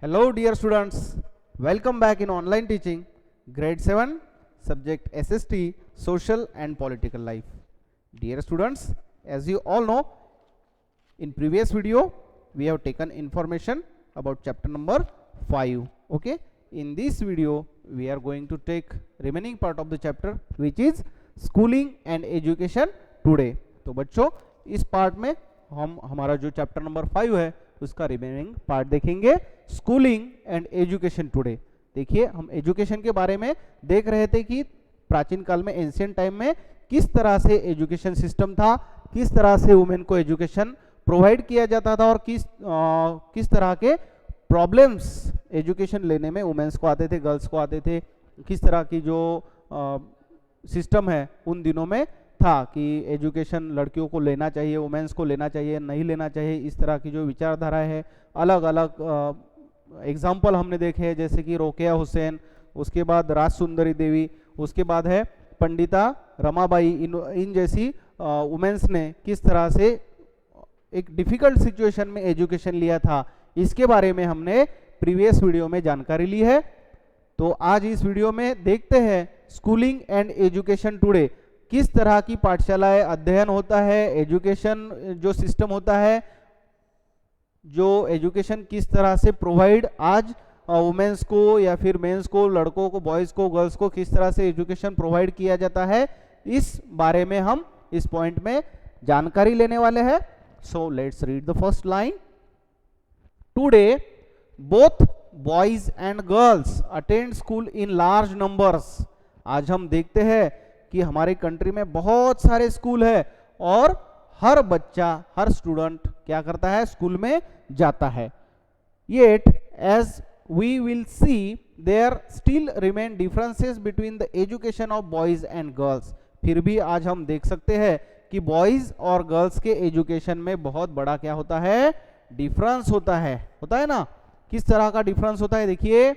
Hello dear students, welcome back in online teaching, grade 7, subject SST, social and political life. Dear students, as you all know, in previous video we have taken information about chapter number 5. Okay, in this video we are going to take remaining part of the chapter which is schooling and education today. तो बच्चों इस part में हम हमारा जो chapter number 5 है उसका remaining part देखेंगे, स्कूलिंग एंड एजुकेशन टुडे. देखिए हम एजुकेशन के बारे में देख रहे थे कि प्राचीन काल में एंशिएंट टाइम में किस तरह से एजुकेशन सिस्टम था, किस तरह से वुमेन को एजुकेशन प्रोवाइड किया जाता था और किस तरह के प्रॉब्लम्स एजुकेशन लेने में वुमेन्स को आते थे, गर्ल्स को आते थे, किस तरह की जो सिस्टम है उन दिनों में था कि एजुकेशन लड़कियों को लेना चाहिए, वुमेन्स को लेना चाहिए, नहीं लेना चाहिए. इस तरह की जो विचारधारा है, अलग अलग एग्जाम्पल हमने देखे हैं, जैसे कि रोकेया हुसैन, उसके बाद राज सुंदरी देवी, उसके बाद है पंडिता रमाबाई. इन जैसी वुमेन्स ने किस तरह से एक डिफिकल्ट सिचुएशन में एजुकेशन लिया था, इसके बारे में हमने प्रीवियस वीडियो में जानकारी ली है. तो आज इस वीडियो में देखते हैं स्कूलिंग एंड एजुकेशन टुडे, किस तरह की पाठशालाएं अध्ययन होता है, एजुकेशन जो सिस्टम होता है, जो एजुकेशन किस तरह से प्रोवाइड आज वुमेन्स को या फिर मेंस को, लड़कों को, बॉयज को, गर्ल्स को किस तरह से एजुकेशन प्रोवाइड किया जाता है, इस बारे में हम इस पॉइंट में जानकारी लेने वाले हैं. So let's read the first line. Today both boys and girls attend school in large numbers. आज हम देखते हैं कि हमारे कंट्री में बहुत सारे स्कूल है और हर बच्चा, हर स्टूडेंट क्या करता है, स्कूल में जाता है. Yet as we will see there still remain differences between the education of boys and girls. फिर भी आज हम देख सकते हैं कि बॉयज और गर्ल्स के एजुकेशन में बहुत बड़ा क्या होता है, डिफरेंस होता है ना. किस तरह का डिफरेंस होता है, देखिए.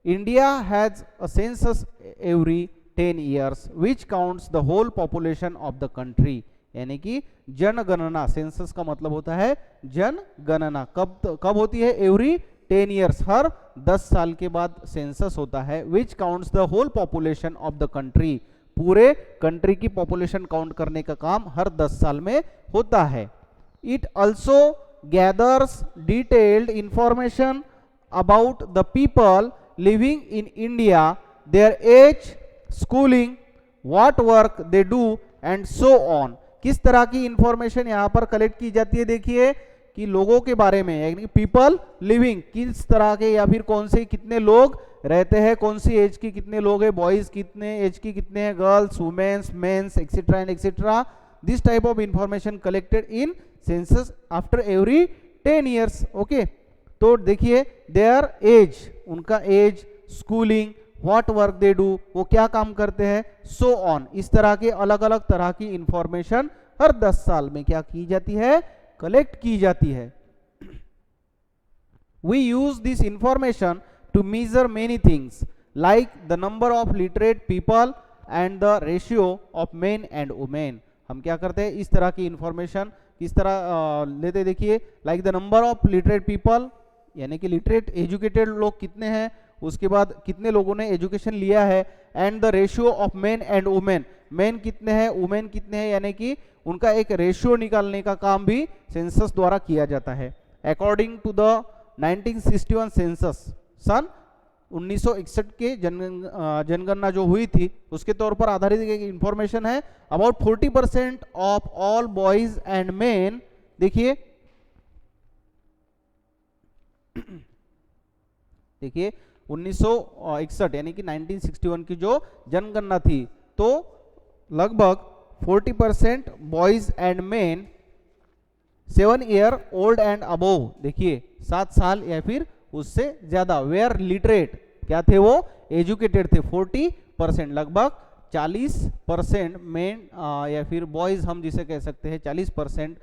India has a census every 10 years which counts the whole population of the country. यानी कि जनगणना, सेंसस का मतलब होता है जनगणना. कब होती है, एवरी 10 years, हर 10 साल के बाद सेंसस होता है. which counts the whole population of the country, पूरे कंट्री की पॉपुलेशन काउंट करने का काम हर 10 साल में होता है. it also gathers detailed information about the people living in India, their age, schooling, what work they do and so on. किस तरह की इंफॉर्मेशन यहाँ पर कलेक्ट की जाती है, देखिए कि लोगों के बारे में, यानी पीपल लिविंग, किस तरह के या फिर कौन से कितने लोग रहते हैं, कौन सी एज की कितने लोग हैं, बॉयज कितने एज की कितने हैं, girls, women's, men's, etcetera and etcetera. This type of information collected in census after every 10 years. Okay, तो देखिए देयर एज, उनका age, schooling, what work they do, वो क्या काम करते हैं, सो ऑन. इस तरह के अलग अलग तरह की इंफॉर्मेशन हर 10 साल में क्या की जाती है, कलेक्ट की जाती है. We use this information to measure many things like the number of literate people and the ratio of men and women. हम क्या करते हैं, इस तरह की इंफॉर्मेशन किस तरह लेते, देखिए. Like the number of literate people, यानी कि लिटरेट एजुकेटेड लोग कितने हैं, उसके बाद कितने लोगों ने एजुकेशन लिया है, and the ratio of men and women, main कितने हैं, वुमेन कितने हैं, यानी कि उनका एक रेशियो निकालने का काम भी सेंसस द्वारा किया जाता है. अकॉर्डिंग टू द 1961 सेंसस, सन 1961 के जनगणना जो हुई थी उसके तौर पर आधारित एक इंफॉर्मेशन है. About 40% of all boys and main, देखिए 1961 यानी कि 1961 की जो जनगणना थी, तो लगभग 40% boys and main 7 year old and above, देखिए 7 साल या फिर उससे ज्यादा, वेयर लिटरेट, क्या थे वो, एजुकेटेड थे. 40%, लगभग 40% मेन या फिर बॉयज हम जिसे कह सकते हैं, 40%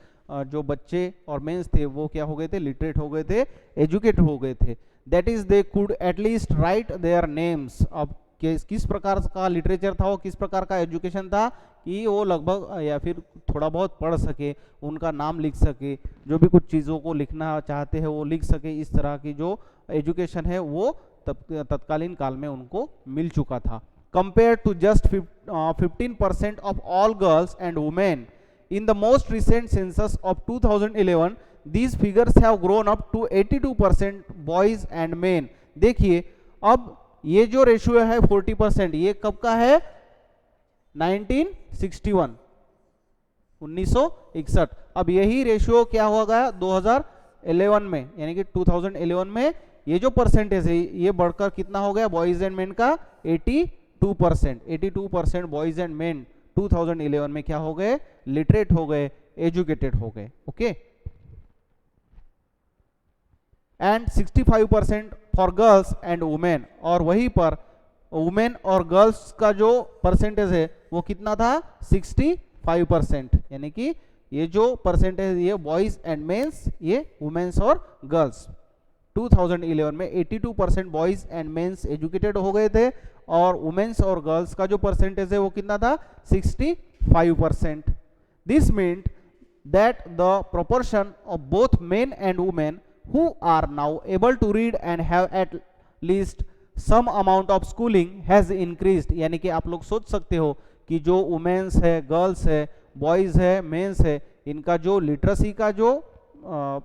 जो बच्चे और मेंस थे वो क्या हो गए थे, लिटरेट हो गए थे, एजुकेट हो गए थे. That is they could at least write their names. अब किस प्रकार का लिटरेचर था, वो किस प्रकार का एजुकेशन था कि वो लगभग या फिर थोड़ा बहुत पढ़ सके, उनका नाम लिख सके, जो भी कुछ चीज़ों को लिखना चाहते हैं वो लिख सके। इस तरह की जो एजुकेशन है वो तत्कालीन काल में उनको मिल चुका था। Compare to just 15% of all girls and women in the most recent census of 2011, these figures have grown up to 82% boys and men। देखिए अब ये जो रेशियो है 40%, ये कब का है? 1961, 1961। अब यही रेशियो क्या होगा 2011 में, यानी कि 2011 में ये जो परसेंटेज है ये बढ़कर कितना हो गया बॉयज एंड मेन का? 82%। 82% बॉयज एंड मेन 2011 में क्या हो गए? लिटरेट हो गए, एजुकेटेड हो गए। Okay, and 65% for girls and women. और वहीं पर वुमेन और गर्ल्स का जो परसेंटेज है वो कितना था? 65%। यानी कि ये जो परसेंटेज ये बॉयज एंड मेंस, ये वुमेन्स और गर्ल्स। 2011 में 82% बॉयज एंड मेंस एजुकेटेड हो गए थे, और वुमेन्स और गर्ल्स का जो परसेंटेज है वो कितना था? 65%। This means that the proportion of both men and women who are now able to read and have at least some amount of schooling has increased। यानी कि आप लोग सोच सकते हो कि जो वुमेन्स है, गर्ल्स है, बॉयज है, मेंस है, इनका जो लिटरेसी का जो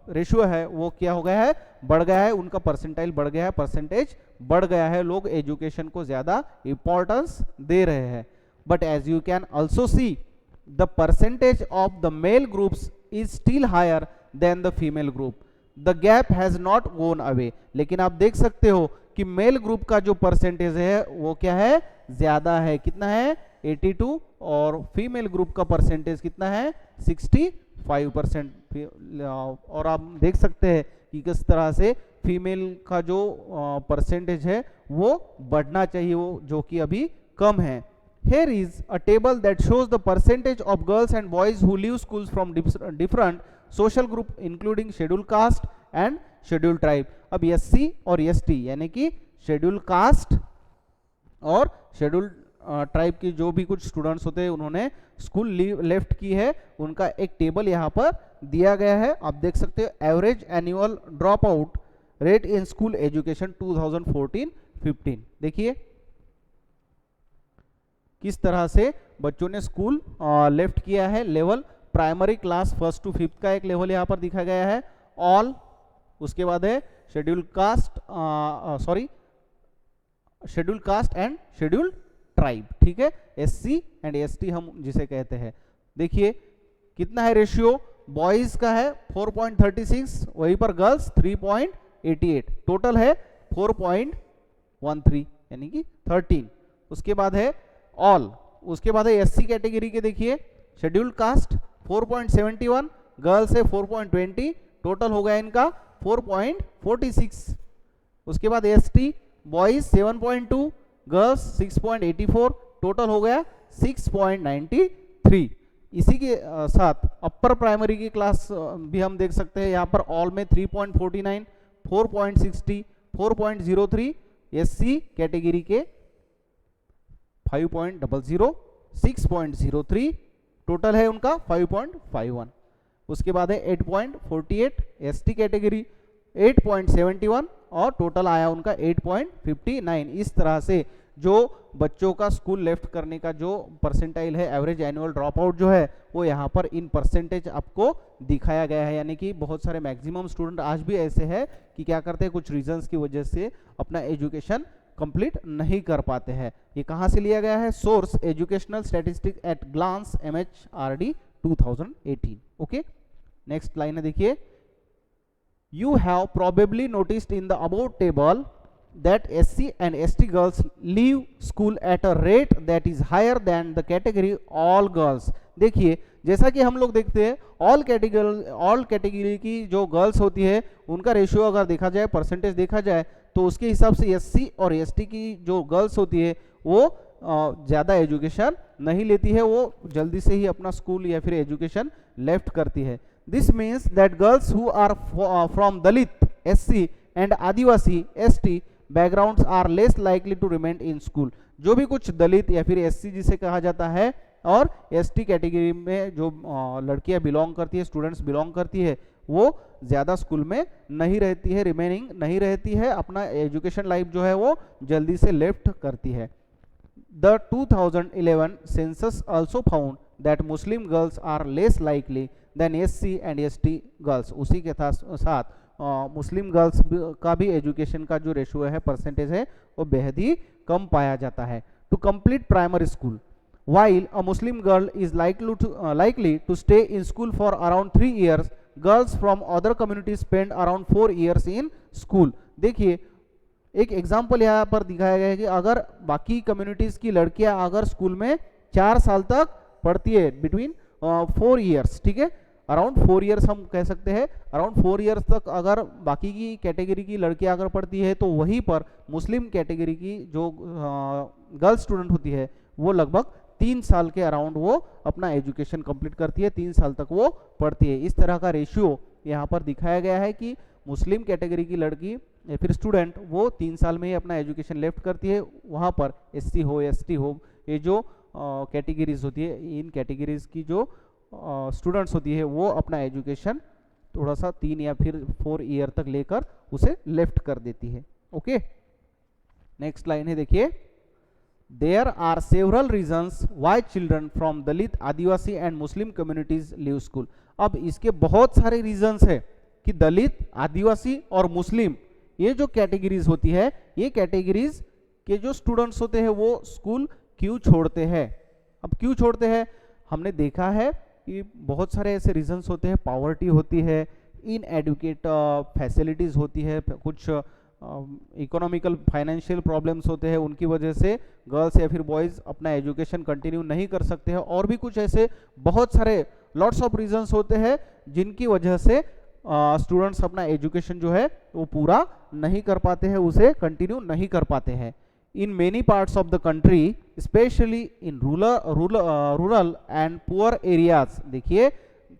रेशियो है वो क्या हो गया है? बढ़ गया है, उनका परसेंटाइल बढ़ गया है, परसेंटेज बढ़ गया है, लोग एजुकेशन को ज्यादा इंपॉर्टेंस दे रहे हैं। But as you can also see the percentage of the male groups is still higher than the female group. The gap has not gone away. लेकिन आप देख सकते हो कि मेल ग्रुप का जो परसेंटेज है वो क्या है? ज्यादा है। कितना है? 82। और फीमेल ग्रुप का परसेंटेज कितना है? 65%। और आप देख सकते हैं कि किस तरह से फीमेल का जो परसेंटेज है वो बढ़ना चाहिए, वो जो कि अभी कम है। Here is a table that shows the percentage of girls and boys who leave schools from different social group including scheduled caste and scheduled tribe। अब SC और ST यानी कि scheduled caste और scheduled ट्राइब की जो भी कुछ students होते हैं उन्होंने स्कूल लेफ्ट की है, उनका एक टेबल यहाँ पर दिया गया है। आप देख सकते हो average annual drop out rate in school education 2014-15। देखिए किस तरह से बच्चों ने स्कूल लेफ्ट किया है। Level primary class 1st to 5th का एक लेवल यहाँ पर दिखा गया है, ऑल। उसके बाद है scheduled caste, scheduled caste and scheduled tribe. ठीक है, SC एंड ST हम जिसे कहते हैं। देखिए कितना है रेशियो? बॉयज का है 4.36, वहीं पर गर्ल्स 3.88, टोटल है 4.13 यानी कि 13। उसके बाद है ऑल। उसके बाद है SC कैटेगरी के, देखिए शेड्यूल्ड कास्ट 4.71, गर्ल्स है 4.20, टोटल हो गया इनका 4.46। उसके बाद ST बॉयज 7.2, गर्ल्स 6.84, टोटल हो गया 6.93। इसी के साथ अपर प्राइमरी की क्लास भी हम देख सकते हैं, यहाँ पर ऑल में 3.49, 4.60, 4.03, SC कैटेगरी के 5.00, 6.03, टोटल है उनका 5.51। उसके बाद है 8.48, ST कैटेगरी 8.71 और टोटल आया उनका 8.59। इस तरह से जो बच्चों का स्कूल लेफ्ट करने का जो परसेंटाइल है, एवरेज एनुअल ड्रॉप आउट जो है, वो यहाँ पर इन परसेंटेज आपको दिखाया गया है। यानी कि बहुत सारे मैक्सिमम स्टूडेंट आज भी ऐसे हैं कि क्या करते हैं, कुछ रीजंस की वजह से अपना एजुकेशन कंप्लीट नहीं कर पाते हैं। ये कहाँ से लिया गया है? Source educational statistic at glance MHRD 2018। Okay, next line है, देखिए You have probably noticed in the above table that SC and ST girls leave school at a rate that is higher than the category all girls। देखिए जैसा कि हम लोग देखते हैं all category की जो गर्ल्स होती है उनका रेशियो अगर देखा जाए, परसेंटेज देखा जाए, तो उसके हिसाब से SC और ST की जो गर्ल्स होती है वो ज़्यादा एजुकेशन नहीं लेती है, वो जल्दी से ही अपना स्कूल या फिर एजुकेशन लेफ्ट करती है। This means that girls who are from Dalit SC and Adivasi ST backgrounds are less likely to remain in school. जो भी कुछ दलित या फिर एससी जिसे कहा जाता है और एसटी कैटेगरी में जो लड़कियां बिलोंग करती है, स्टूडेंट्स बिलोंग करती है, वो ज़्यादा स्कूल में नहीं रहती है, रिमेनिंग नहीं रहती है, अपना एजुकेशन लाइफ जो है वो जल्दी से लेफ्ट करती है। The 2011 census also found that Muslim girls are less likely than SC and ST girls. उसी के साथ मुस्लिम गर्ल्स का भी एजुकेशन का जो रेशियो है, परसेंटेज है, वो बेहद ही कम पाया जाता है। To complete primary school, while a Muslim girl is likely to stay in school for around 3 years, girls from other communities spend around 4 years in school। देखिए एक एग्जाम्पल यहाँ पर दिखाया गया है कि अगर बाकी कम्युनिटीज की लड़कियां अगर स्कूल में 4 साल तक पढ़ती है, बिटवीन 4 ईयर्स, ठीक है, अराउंड 4 ईयर्स हम कह सकते हैं, अराउंड 4 ईयर्स तक अगर बाकी की कैटेगरी की लड़कियां अगर पढ़ती है, तो वहीं पर मुस्लिम कैटेगरी की जो गर्ल स्टूडेंट होती है वो लगभग 3 साल के अराउंड वो अपना एजुकेशन कंप्लीट करती है, 3 साल तक वो पढ़ती है। इस तरह का रेशियो यहाँ पर दिखाया गया है कि मुस्लिम कैटेगरी की लड़की या फिर स्टूडेंट वो 3 साल में ही अपना एजुकेशन लेफ्ट करती है, वहाँ पर एससी हो, एसटी हो, ये जो कैटेगरीज होती है, इन कैटेगरीज की जो स्टूडेंट्स होती है वो अपना एजुकेशन थोड़ा सा 3 या फिर 4 ईयर तक लेकर उसे लेफ्ट कर देती है। ओके, नेक्स्ट लाइन है, देखिए, There are several reasons why children from Dalit, Adivasi and Muslim communities leave school। अब इसके बहुत सारे रीजंस है कि दलित, आदिवासी और मुस्लिम ये जो कैटेगरीज होती है, ये कैटेगरीज के जो स्टूडेंट्स होते हैं वो स्कूल क्यों छोड़ते हैं। अब क्यों छोड़ते हैं, हमने देखा है कि बहुत सारे ऐसे रीजंस होते हैं। पॉवर्टी होती है, इनएडुकेट फैसिलिटीज होती है, कुछ इकोनॉमिकल फाइनेंशियल प्रॉब्लम्स होते हैं, उनकी वजह से गर्ल्स या फिर बॉयज़ अपना एजुकेशन कंटिन्यू नहीं कर सकते हैं, और भी कुछ ऐसे बहुत सारे लॉट्स ऑफ रीजंस होते हैं जिनकी वजह से स्टूडेंट्स अपना एजुकेशन जो है वो पूरा नहीं कर पाते हैं, उसे कंटिन्यू नहीं कर पाते हैं। In many parts of the country, specially in rural and poor areas, देखिए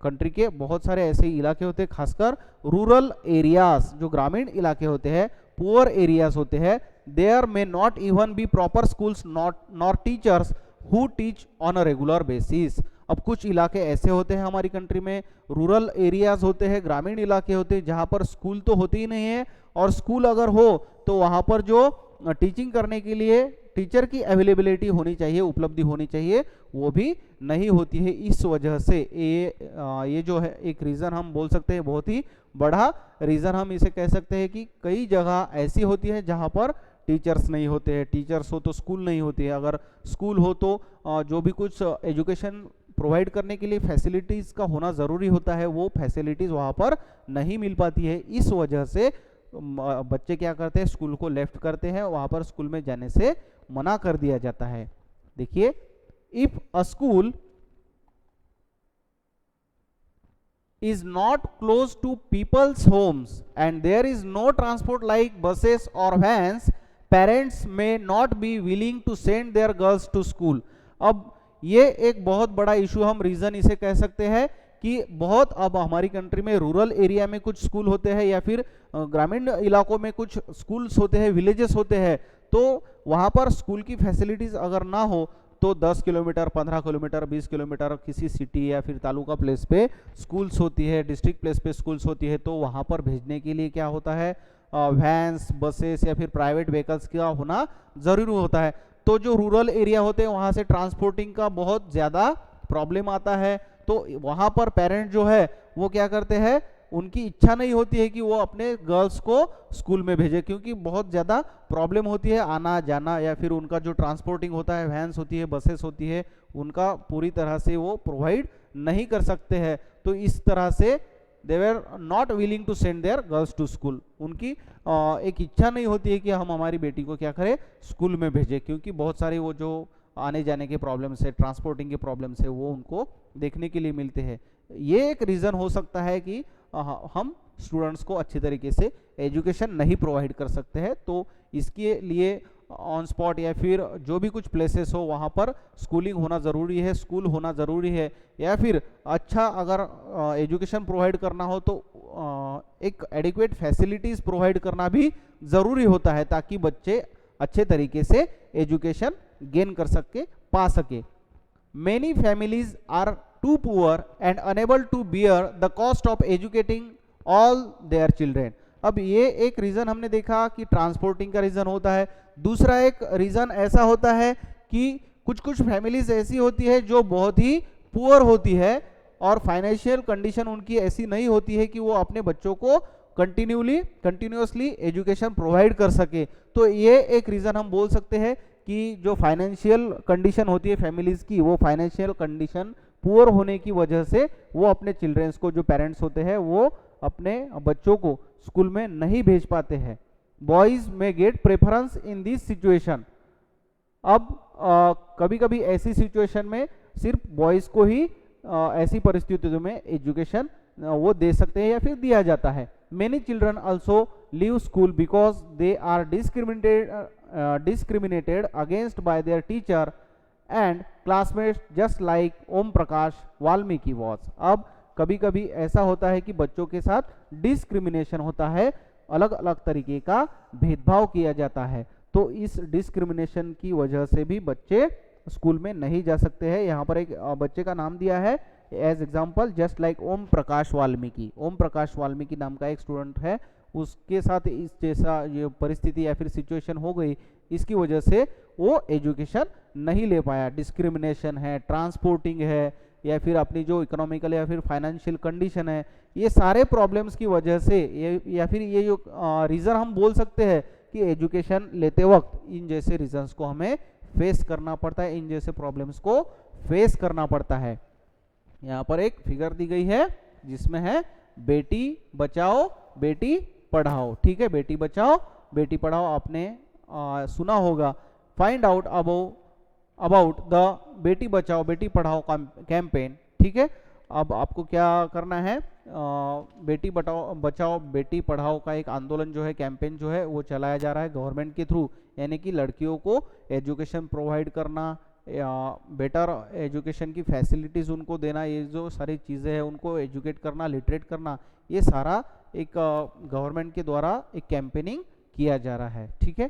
कंट्री के बहुत सारे ऐसे इलाके होते हैं, खासकर रूरल एरियाज जो ग्रामीण इलाके होते हैं, पुअर एरियाज होते हैं, देयर में not even be proper schools not teachers who teach on a regular basis. अब कुछ इलाके ऐसे होते हैं हमारी कंट्री में, रूरल एरियाज होते हैं, ग्रामीण इलाके होते हैं, जहाँ पर स्कूल तो होते ही नहीं है, और स्कूल अगर हो तो वहाँ पर जो टीचिंग करने के लिए टीचर की अवेलेबिलिटी होनी चाहिए, उपलब्धि होनी चाहिए, वो भी नहीं होती है। इस वजह से ये जो है एक रीज़न हम बोल सकते हैं, बहुत ही बड़ा रीज़न हम इसे कह सकते हैं कि कई जगह ऐसी होती है जहाँ पर टीचर्स नहीं होते हैं। टीचर्स हो तो स्कूल नहीं होती है, अगर स्कूल हो तो जो भी कुछ एजुकेशन प्रोवाइड करने के लिए फैसिलिटीज़ का होना ज़रूरी होता है, वो फैसिलिटीज़ वहाँ पर नहीं मिल पाती है। इस वजह से बच्चे क्या करते हैं, स्कूल को लेफ्ट करते हैं, वहाँ पर स्कूल में जाने से मना कर दिया जाता है। देखिए, if a school is not close to people's homes and there is no transport like buses or vans, parents may not be willing to send their girls to school। अब ये एक बहुत बड़ा इशू, हम रीजन इसे कह सकते हैं कि बहुत अब हमारी कंट्री में रूरल एरिया में कुछ स्कूल होते हैं या फिर ग्रामीण इलाकों में कुछ स्कूल्स होते हैं, विलेजेस होते हैं, तो वहाँ पर स्कूल की फैसिलिटीज़ अगर ना हो तो 10 किलोमीटर, 15 किलोमीटर, 20 किलोमीटर किसी सिटी या फिर तालुका प्लेस पे स्कूल्स होती है, डिस्ट्रिक्ट प्लेस पे स्कूल्स होती है, तो वहाँ पर भेजने के लिए क्या होता है, वैन्स, बसेस या फिर प्राइवेट व्हीकल्स का होना ज़रूरी होता है। तो जो रूरल एरिया होते हैं वहाँ से ट्रांसपोर्टिंग का बहुत ज़्यादा प्रॉब्लम आता है, तो वहाँ पर पेरेंट जो है वो क्या करते हैं, उनकी इच्छा नहीं होती है कि वो अपने गर्ल्स को स्कूल में भेजे, क्योंकि बहुत ज़्यादा प्रॉब्लम होती है आना जाना, या फिर उनका जो ट्रांसपोर्टिंग होता है, वैन्स होती है, बसेस होती है, उनका पूरी तरह से वो प्रोवाइड नहीं कर सकते हैं। तो इस तरह से they were not willing to send their girls to school. उनकी एक इच्छा नहीं होती है कि हम हमारी बेटी को क्या करें, स्कूल में भेजें, क्योंकि बहुत सारे वो जो आने जाने के प्रॉब्लम्स है, ट्रांसपोर्टिंग के प्रॉब्लम्स है, वो उनको देखने के लिए मिलते हैं। ये एक रीज़न हो सकता है कि हम स्टूडेंट्स को अच्छी तरीके से एजुकेशन नहीं प्रोवाइड कर सकते हैं। तो इसके लिए ऑन स्पॉट या फिर जो भी कुछ प्लेसेस हो वहाँ पर स्कूलिंग होना ज़रूरी है, स्कूल होना ज़रूरी है, या फिर अच्छा अगर एजुकेशन प्रोवाइड करना हो तो एक एडिक्वेट फैसिलिटीज प्रोवाइड करना भी ज़रूरी होता है ताकि बच्चे अच्छे तरीके से एजुकेशन गेन कर सके, पा सके। Many families are too poor and unable to bear the cost of educating all their children। अब ये एक रीज़न हमने देखा कि ट्रांसपोर्टिंग का रीज़न होता है। दूसरा एक रीज़न ऐसा होता है कि कुछ कुछ फैमिलीज ऐसी होती है जो बहुत ही पुअर होती है और फाइनेंशियल कंडीशन उनकी ऐसी नहीं होती है कि वो अपने बच्चों को कंटिन्यूअसली एजुकेशन प्रोवाइड कर सके। तो ये एक रीज़न हम बोल सकते हैं कि जो फाइनेंशियल कंडीशन होती है फैमिलीज की, वो फाइनेंशियल कंडीशन पुअर होने की वजह से वो अपने चिल्ड्रंस को, जो पेरेंट्स होते हैं वो अपने बच्चों को स्कूल में नहीं भेज पाते हैं। बॉयज में get preference in this situation. अब कभी कभी ऐसी सिचुएशन में सिर्फ बॉयज को ही ऐसी परिस्थितियों में एजुकेशन वो दे सकते हैं या फिर दिया जाता है। Many children also leave school because they are discriminated against by their teacher and classmates just like Om Prakash Valmiki was। अब कभी कभी ऐसा होता है कि बच्चों के साथ डिस्क्रिमिनेशन होता है, अलग अलग तरीके का भेदभाव किया जाता है। तो इस डिस्क्रिमिनेशन की वजह से भी बच्चे स्कूल में नहीं जा सकते हैं। यहाँ पर एक बच्चे का नाम दिया है as example, just like Om Prakash Valmiki. Om Prakash Valmiki नाम का एक स्टूडेंट है, उसके साथ इस जैसा ये परिस्थिति या फिर सिचुएशन हो गई, इसकी वजह से वो एजुकेशन नहीं ले पाया। डिस्क्रिमिनेशन है, ट्रांसपोर्टिंग है, या फिर अपनी जो इकोनॉमिकल या फिर फाइनेंशियल कंडीशन है, ये सारे प्रॉब्लम्स की वजह से या फिर ये जो रीज़न हम बोल सकते हैं कि एजुकेशन लेते वक्त इन जैसे रीजंस को हमें फेस करना पड़ता है, इन जैसे प्रॉब्लम्स को फेस करना पड़ता है। यहाँ पर एक फिगर दी गई है जिसमें है बेटी बचाओ बेटी पढ़ाओ। ठीक है, बेटी बचाओ बेटी पढ़ाओ आपने सुना होगा। Find out about the Beti Bachao Beti Padhao campaign. ठीक है, अब आपको क्या करना है, बेटी बचाओ बेटी पढ़ाओ का एक आंदोलन जो है, कैंपेन जो है वो चलाया जा रहा है गवर्नमेंट के थ्रू, यानी कि लड़कियों को एजुकेशन प्रोवाइड करना, बेटर एजुकेशन की फैसिलिटीज़ उनको देना, ये जो सारी चीज़ें हैं उनको एजुकेट करना, लिटरेट करना, ये सारा एक गवर्नमेंट के द्वारा एक कैंपेनिंग किया जा रहा है। ठीक है,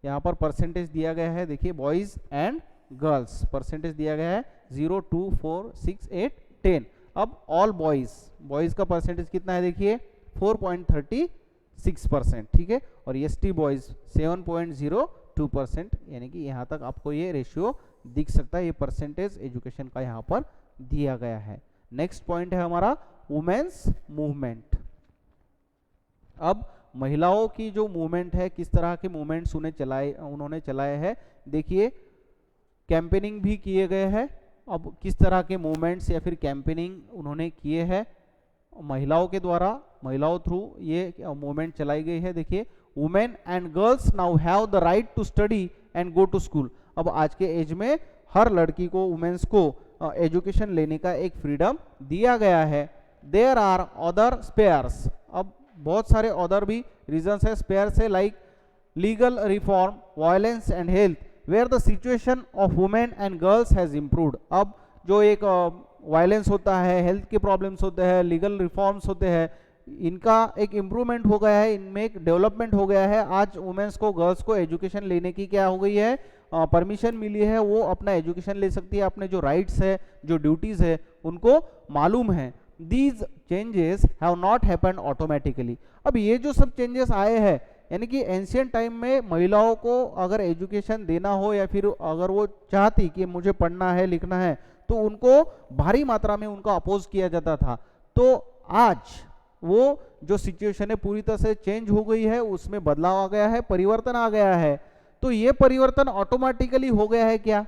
यहाँ पर परसेंटेज दिया गया है, देखिए बॉयज़ एंड गर्ल्स परसेंटेज दिया गया है 0, 2, 4, 6, 8, 10। अब ऑल बॉयज़ का परसेंटेज कितना है, देखिए 4.36%। ठीक है, और एसटी बॉयज़ 7.02%, यानी कि यहाँ तक आपको ये रेशियो दिख सकता है, ये परसेंटेज एजुकेशन का यहाँ पर दिया गया है। नेक्स्ट पॉइंट है हमारा वुमेन्स मूवमेंट। अब महिलाओं की जो मूवमेंट है, किस तरह के मूवमेंट्स उन्होंने चलाए हैं, देखिए कैंपेनिंग भी किए गए हैं। अब किस तरह के मूवमेंट्स या फिर कैंपेनिंग उन्होंने किए हैं महिलाओं के द्वारा, महिलाओं थ्रू ये मूवमेंट चलाई गई है। देखिए, women and girls now have the right to study and go to school. अब आज के एज में हर लड़की को, वुमेन्स को एजुकेशन लेने का एक फ्रीडम दिया गया है। There are other spheres. अब बहुत सारे अदर भी रीजंस है, स्पेयर्स है, like legal reform, violence and health, where the situation of women and girls has improved. अब जो एक वायलेंस होता है, हेल्थ के प्रॉब्लम्स होते हैं, लीगल रिफॉर्म्स होते हैं, इनका एक इम्प्रूवमेंट हो गया है, इनमें एक डेवलपमेंट हो गया है। आज वुमेन्स को, गर्ल्स को एजुकेशन लेने की क्या हो गई है, परमिशन मिली है, वो अपना एजुकेशन ले सकती है, अपने जो राइट्स है, जो ड्यूटीज़ है उनको मालूम है। These changes have not happened automatically. अब ये जो सब चेंजेस आए हैं, यानी कि एंशियंट टाइम में महिलाओं को अगर एजुकेशन देना हो या फिर अगर वो चाहती कि मुझे पढ़ना है लिखना है, तो उनको भारी मात्रा में उनका अपोज किया जाता था। तो आज वो जो सिचुएशन है पूरी तरह से चेंज हो गई है, उसमें बदलाव आ गया है, परिवर्तन आ गया है। तो ये परिवर्तन ऑटोमेटिकली हो गया है क्या,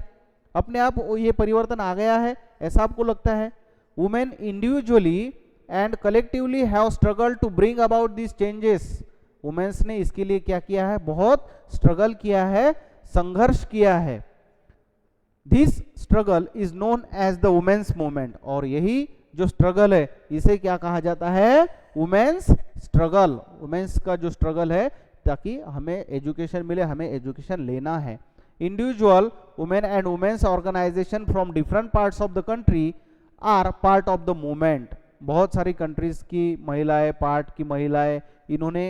अपने आप ये परिवर्तन आ गया है, ऐसा आपको लगता है? Women individually and collectively have struggle to bring about this changes. Women's ने इसके लिए क्या किया है, बहुत स्ट्रगल किया है, संघर्ष किया है। This struggle is known as the women's movement. और यही जो स्ट्रगल है इसे क्या कहा जाता है, वुमेन्स स्ट्रगल। वुमेन्स का जो स्ट्रगल है ताकि हमें एजुकेशन मिले, हमें एजुकेशन लेना है। Individual women and women's organisation from different parts of the country are part of the movement. बहुत सारी कंट्रीज की महिलाएं, पार्ट की महिलाएं, इन्होंने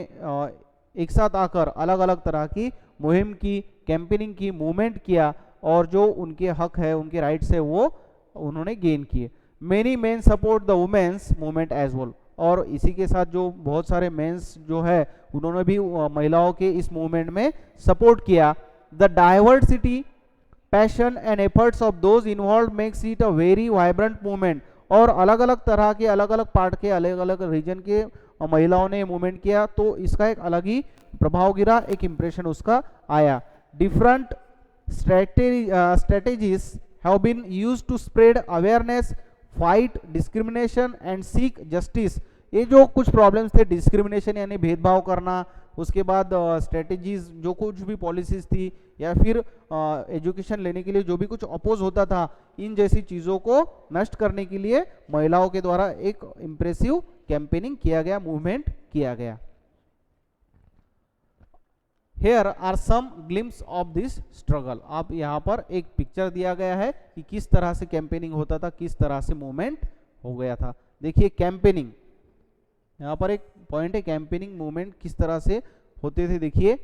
एक साथ आकर अलग अलग तरह की मुहिम की, कैंपेनिंग की, मूवमेंट किया और जो उनके हक है, उनके राइट्स है, वो उन्होंने गेन किए। Many men support the women's movement as well, और इसी के साथ जो बहुत सारे मेंस जो है उन्होंने भी महिलाओं के इस मूवमेंट में सपोर्ट किया। The diversity, passion and efforts of those involve makes it a very vibrant movement, और अलग अलग तरह के, अलग अलग पार्ट के, अलग अलग रीजन के महिलाओं ने मूवमेंट किया, तो इसका एक अलग ही प्रभाव गिरा, एक इंप्रेशन उसका आया। Different strategies have been used to spread awareness, fight discrimination and seek justice। ये जो कुछ प्रॉब्लम्स थे, डिस्क्रिमिनेशन यानी भेदभाव करना, उसके बाद स्ट्रेटेजीज, जो कुछ भी पॉलिसीज थी, या फिर एजुकेशन लेने के लिए जो भी कुछ अपोज होता था, इन जैसी चीज़ों को नष्ट करने के लिए महिलाओं के द्वारा एक इम्प्रेसिव कैंपेनिंग किया गया, मूवमेंट किया गया। Here are some glimpse of this struggle। आप यहाँ पर एक पिक्चर दिया गया है कि किस तरह से कैंपेनिंग होता था, किस तरह से मूवमेंट हो गया था। देखिए कैंपेनिंग, यहाँ पर एक पॉइंट है, कैंपेनिंग मूवमेंट किस तरह से होते थे। देखिए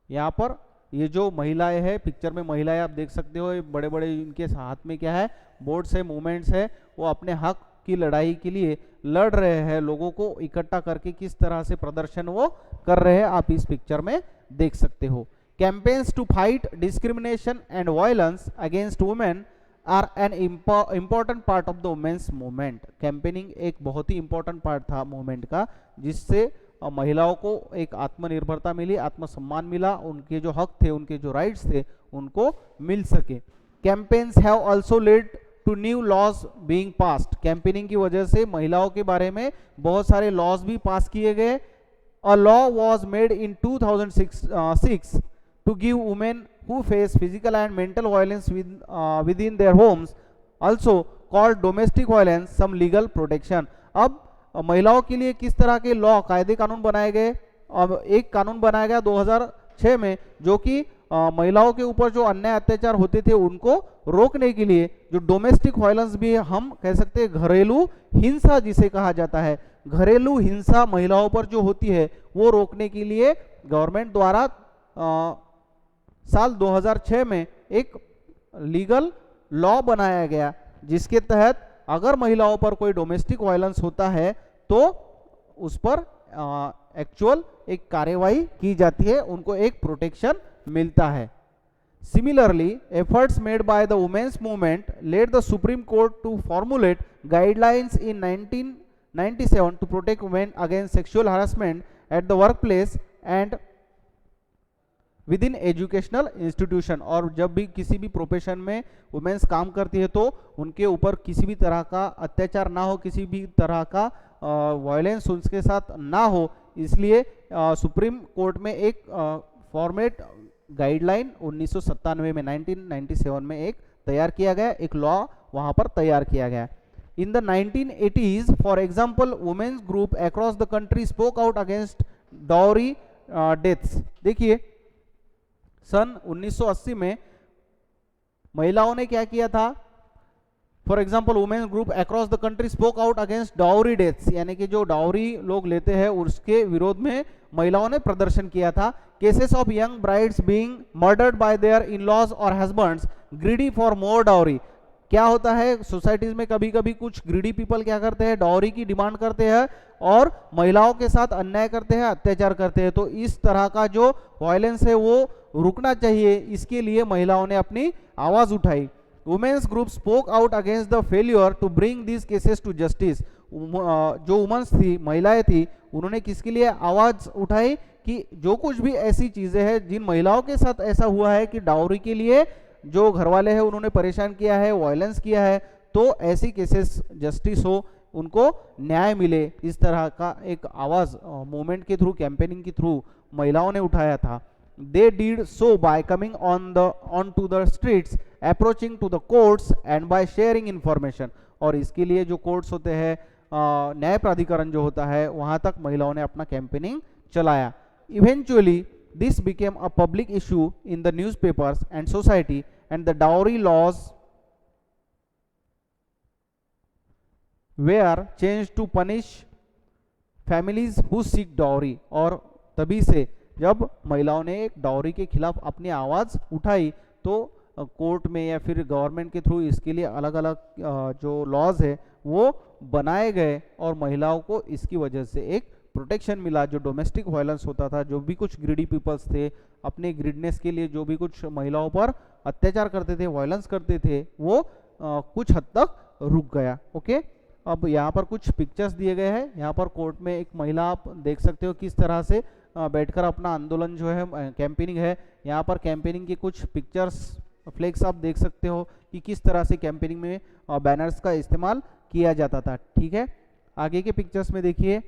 यहाँ पर ये जो महिलाएं है, पिक्चर में महिलाएं आप देख सकते हो, बड़े बड़े इनके हाथ में क्या है, बोर्ड्स है, मूवमेंट्स है, वो अपने हक की लड़ाई के लिए लड़ रहे हैं, लोगों को इकट्ठा करके किस तरह से प्रदर्शन वो कर रहे हैं, आप इस पिक्चर में देख सकते हो। Campaigns to fight discrimination and violence against women are an important part of the women's movement. Campaigning एक बहुत ही इंपॉर्टेंट पार्ट था मूवमेंट का, जिससे महिलाओं को एक आत्मनिर्भरता मिली, आत्मसम्मान मिला, उनके जो हक थे, उनके जो राइट्स थे, उनको मिल सके। Campaigns have also led to new laws being passed. Campaigning की वजह से महिलाओं के बारे में बहुत सारे लॉज भी पास किए गए। A law was made in 2006 to give women who face physical and mental violence within their homes, also called domestic violence, some legal protection। अब महिलाओं के लिए किस तरह के लॉ, कायदे कानून बनाए गए। अब एक कानून बनाया गया 2006 में, जो कि महिलाओं के ऊपर जो अन्याय अत्याचार होते थे उनको रोकने के लिए, जो डोमेस्टिक वायलेंस भी हम कह सकते हैं, घरेलू हिंसा जिसे कहा जाता है, घरेलू हिंसा महिलाओं पर जो होती है वो रोकने के लिए गवर्नमेंट द्वारा साल 2006 में एक लीगल लॉ बनाया गया, जिसके तहत अगर महिलाओं पर कोई डोमेस्टिक वायलेंस होता है तो उस पर एक्चुअल एक कार्यवाही की जाती है, उनको एक प्रोटेक्शन मिलता है। Similarly, efforts made by the women's movement led the Supreme Court to formulate guidelines in 1997 to protect women against sexual harassment at the workplace and with in educational institution. और जब भी किसी भी प्रोफेशन में women's काम करती है तो उनके ऊपर किसी भी तरह का अत्याचार ना हो, किसी भी तरह का वायलेंस उनके साथ ना हो, इसलिए सुप्रीम कोर्ट में एक फॉर्मेट गाइडलाइन 1997 में 1997 में एक तैयार किया गया, एक लॉ वहाँ पर तैयार किया गया। In the 1980s for example women's group across the country spoke out against dowry deaths. देखिए सन 1980 में महिलाओं ने क्या किया था, for example women group across the country spoke out against dowry deaths, यानी कि जो डाउरी लोग लेते हैं उसके विरोध में महिलाओं ने प्रदर्शन किया था। Cases of young brides being murdered by their in laws और husbands greedy for more dowry. क्या होता है सोसाइटीज में, कभी कभी कुछ ग्रीडी पीपल क्या करते हैं, डाउरी की डिमांड करते हैं और महिलाओं के साथ अन्याय करते हैं, अत्याचार करते हैं। तो इस तरह का जो वायलेंस है वो रुकना चाहिए, इसके लिए महिलाओं ने अपनी आवाज उठाई। Women's group spoke out against the failure to bring this cases to justice. जो वुमेन्स थी, महिलाएं थी, उन्होंने किसके लिए आवाज उठाई कि जो कुछ भी ऐसी चीजें हैं जिन महिलाओं के साथ ऐसा हुआ है कि डाउरी के लिए जो घर वाले हैं उन्होंने परेशान किया है, वायलेंस किया है, तो ऐसी केसेस जस्टिस हो, उनको न्याय मिले, इस तरह का एक आवाज मूवमेंट के थ्रू, कैंपेनिंग के थ्रू महिलाओं ने उठाया था। They did so by coming onto the streets, approaching to the courts and by sharing information। और इसके लिए जो कोर्ट्स होते हैं, न्याय प्राधिकरण जो होता है, वहां तक महिलाओं ने अपना कैंपेनिंग चलाया। Eventually this became a public issue in the newspapers and society, and the dowry laws were change to punish families who seek dowry, और तभी से जब महिलाओं ने एक डाउरी के खिलाफ अपनी आवाज़ उठाई तो कोर्ट में या फिर गवर्नमेंट के थ्रू इसके लिए अलग अलग जो लॉज है वो बनाए गए, और महिलाओं को इसकी वजह से एक प्रोटेक्शन मिला। जो डोमेस्टिक वायलेंस होता था, जो भी कुछ ग्रीडी पीपल्स थे, अपने ग्रीडनेस के लिए जो भी कुछ महिलाओं पर अत्याचार करते थे, वायलेंस करते थे, वो कुछ हद तक रुक गया। ओके, अब यहाँ पर कुछ पिक्चर्स दिए गए हैं। यहाँ पर कोर्ट में एक महिला आप देख सकते हो किस तरह से बैठकर अपना आंदोलन जो है कैंपेनिंग है। यहाँ पर कैंपेनिंग के कुछ पिक्चर्स फ्लेक्स आप देख सकते हो कि किस तरह से कैंपेनिंग में बैनर्स का इस्तेमाल किया जाता था। ठीक है, आगे के पिक्चर्स में देखिए,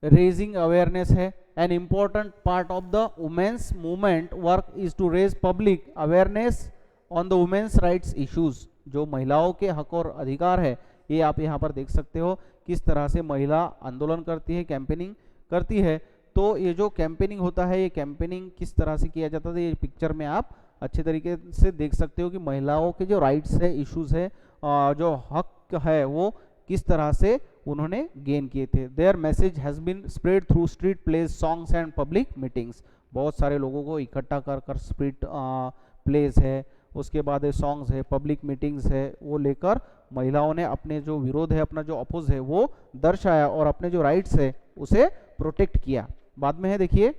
रेजिंग अवेयरनेस है। An important part of the women's movement work is to raise public awareness on the women's rights issues. जो महिलाओं के हक और अधिकार है, ये आप यहाँ पर देख सकते हो किस तरह से महिला आंदोलन करती है, कैंपेनिंग करती है। तो ये जो कैंपेनिंग होता है, ये कैंपेनिंग किस तरह से किया जाता था, ये पिक्चर में आप अच्छे तरीके से देख सकते हो कि महिलाओं के जो राइट्स है, इश्यूज है, जो हक है, वो किस तरह से उन्होंने गेन किए थे। Their message has been spread through street plays, songs and public meetings. बहुत सारे लोगों को इकट्ठा कर स्ट्रीट प्लेज है, उसके बाद सॉन्ग्स है, पब्लिक मीटिंग्स है, वो लेकर महिलाओं ने अपने जो विरोध है, अपना जो अपोज है, वो दर्शाया और अपने जो राइट्स है उसे प्रोटेक्ट किया। बाद में है देखिए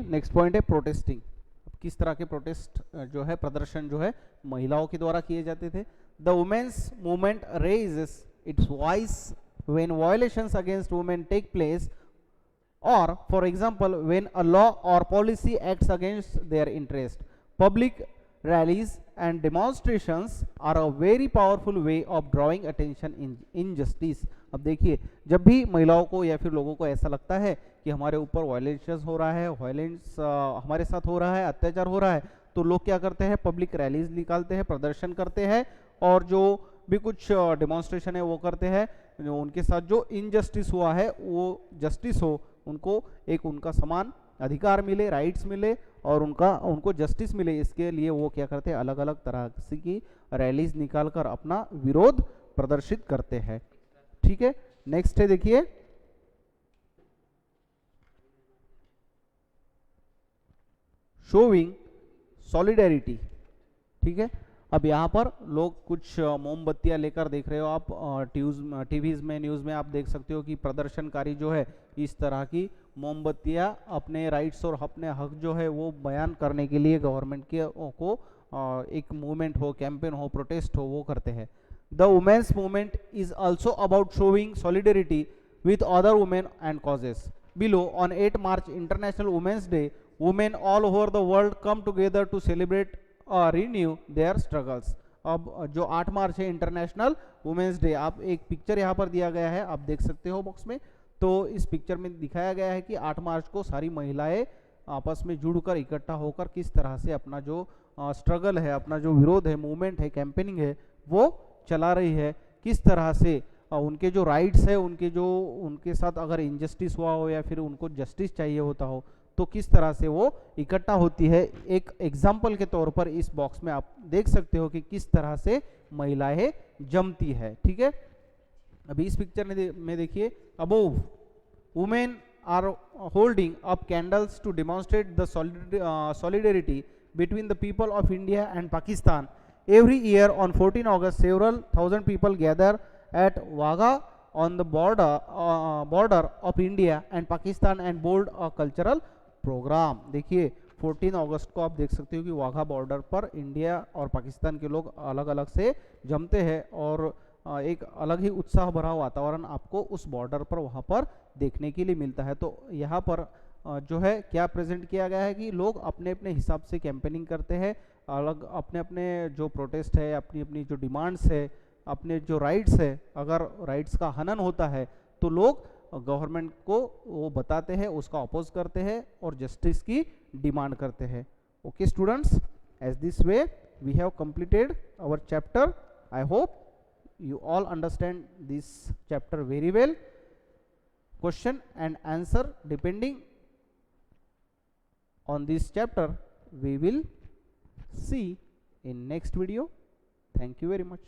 नेक्स्ट पॉइंट है प्रोटेस्टिंग। किस तरह के प्रोटेस्ट जो है, प्रदर्शन जो है महिलाओं के द्वारा किए जाते थे। The women's movement raises its voice when violations against women take place, or for example when a law or policy acts against their interest. Public rallies and demonstrations are a very powerful way of drawing attention in injustice. अब देखिए, जब भी महिलाओं को या फिर लोगों को ऐसा लगता है कि हमारे ऊपर वायलेंस हो रहा है, वायलेंस हमारे साथ हो रहा है, अत्याचार हो रहा है, तो लोग क्या करते हैं, पब्लिक रैलीज निकालते हैं, प्रदर्शन करते हैं, और जो भी कुछ डेमोन्स्ट्रेशन है वो करते हैं। जो उनके साथ जो इनजस्टिस हुआ है वो जस्टिस हो, उनको एक उनका समान अधिकार मिले, राइट्स मिले, और उनको जस्टिस मिले, इसके लिए वो क्या करते हैं, अलग अलग तरह की रैलीज निकालकर अपना विरोध प्रदर्शित करते हैं। ठीक है, नेक्स्ट है देखिए शोविंग सॉलिडेरिटी। ठीक है, अब यहाँ पर लोग कुछ मोमबत्तियाँ लेकर देख रहे हो आप, टीवीज में, न्यूज़ में आप देख सकते हो कि प्रदर्शनकारी जो है इस तरह की मोमबत्तियाँ अपने राइट्स और अपने हक जो है वो बयान करने के लिए गवर्नमेंट के को एक मूवमेंट हो, कैंपेन हो, प्रोटेस्ट हो, वो करते हैं। The women's movement is also about showing solidarity with other women and causes. Below on 8 March International Women's Day, women all over the world come together to celebrate renew their struggles. अब जो 8 मार्च है international Women's day, आप एक picture यहाँ पर दिया गया है, आप देख सकते हो बॉक्स में। तो इस पिक्चर में दिखाया गया है कि 8 मार्च को सारी महिलाएं आपस में जुड़कर इकट्ठा होकर किस तरह से अपना जो स्ट्रगल है, अपना जो विरोध है, मूवमेंट है, कैंपेनिंग है, वो चला रही है। किस तरह से उनके जो राइट्स है, उनके साथ अगर इनजस्टिस हुआ हो या फिर उनको जस्टिस चाहिए होता हो, तो किस तरह से वो इकट्ठा होती है। एक एग्जाम्पल के तौर पर इस बॉक्स में आप देख सकते हो कि किस तरह से महिलाएं जमती है। ठीक है, अभी इस पिक्चर में देखिए, above women are holding up candles to demonstrate the solidarity between the people of India and Pakistan. Every year on 14 August, several thousand people gather at Wagah on the border of India and Pakistan and hold a cultural program. देखिए 14 अगस्त को आप देख सकते हो कि Wagah border पर India और पाकिस्तान के लोग अलग अलग से जमते हैं, और एक अलग ही उत्साह भरा वातावरण आपको उस बॉर्डर पर वहाँ पर देखने के लिए मिलता है। तो यहाँ पर जो है क्या प्रेजेंट किया गया है कि लोग अपने अपने हिसाब से कैंपेनिंग करते हैं, अलग अपने अपने जो प्रोटेस्ट है, अपनी अपनी जो डिमांड्स है, अपने जो राइट्स है, अगर राइट्स का हनन होता है तो लोग गवर्नमेंट को वो बताते हैं, उसका अपोज करते हैं और जस्टिस की डिमांड करते हैं। Okay students, as this way we have completed our chapter. I hope you all understand this chapter very well. Question and answer depending on this chapter we will see in next video. Thank you very much.